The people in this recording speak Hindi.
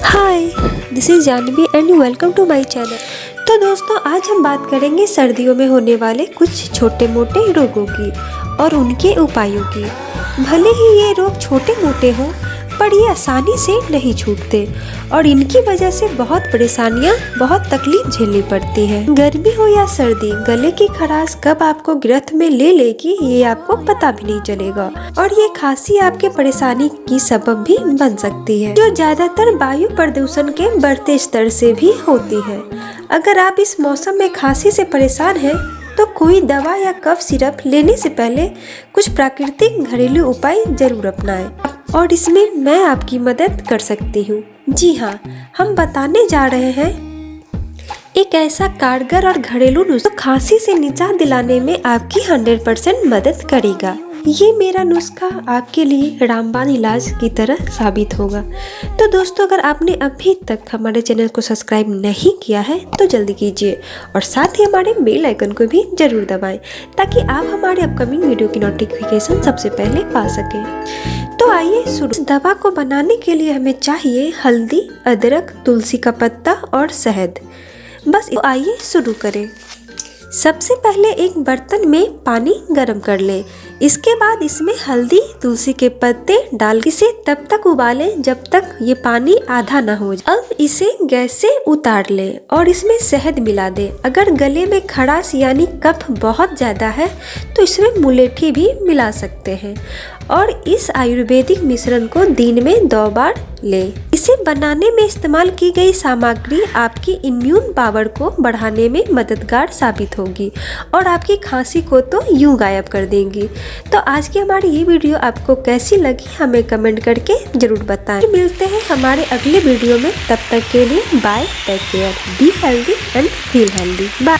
Hi, this is Janvi and welcome to my channel. तो दोस्तों, आज हम बात करेंगे सर्दियों में होने वाले कुछ छोटे मोटे रोगों की और उनके उपायों की। भले ही ये रोग छोटे मोटे हों, पर ये आसानी से नहीं छूटते और इनकी वजह से बहुत परेशानियां, बहुत तकलीफ झेलनी पड़ती है। गर्मी हो या सर्दी, गले की खराश कब आपको गिरफ्त में ले लेगी ये आपको पता भी नहीं चलेगा और ये खांसी आपके परेशानी की सबब भी बन सकती है, जो ज्यादातर वायु प्रदूषण के बढ़ते स्तर से भी होती है। अगर आप इस मौसम में खांसी से परेशान हैं तो कोई दवा या कफ सिरप लेने से पहले कुछ प्राकृतिक घरेलू उपाय जरूर अपनाएं और इसमें मैं आपकी मदद कर सकती हूँ। जी हाँ, हम बताने जा रहे हैं एक ऐसा कारगर और घरेलू नुस्खा खांसी से निजात दिलाने में आपकी 100% मदद करेगा। ये मेरा नुस्खा आपके लिए रामबाण इलाज की तरह साबित होगा। तो दोस्तों, अगर आपने अभी तक हमारे चैनल को सब्सक्राइब नहीं किया है तो जल्दी कीजिए और साथ ही हमारे बेल आइकन को भी जरूर दबाएं ताकि आप हमारे अपकमिंग वीडियो की नोटिफिकेशन सबसे पहले पा सकें। तो आइए शुरू। इस दवा को बनाने के लिए हमें चाहिए हल्दी, अदरक, तुलसी का पत्ता और शहद। बस आइए शुरू करें। सबसे पहले एक बर्तन में पानी गर्म कर लें। इसके बाद इसमें हल्दी, तुलसी के पत्ते डाल इसे तब तक उबालें जब तक ये पानी आधा ना हो जाए। अब इसे गैस से उतार लें और इसमें शहद मिला दें। अगर गले में खराश यानी कफ बहुत ज़्यादा है तो इसमें मुलेठी भी मिला सकते हैं और इस आयुर्वेदिक मिश्रण को दिन में 2 बार लें। इसे बनाने में इस्तेमाल की गई सामग्री आपकी इम्यून पावर को बढ़ाने में मददगार साबित होगी और आपकी खांसी को तो यूं गायब कर देंगी। तो आज की हमारी ये वीडियो आपको कैसी लगी हमें कमेंट करके जरूर बताएं। मिलते हैं हमारे अगले वीडियो में, तब तक के लिए bye, take care, be healthy and feel healthy. Bye.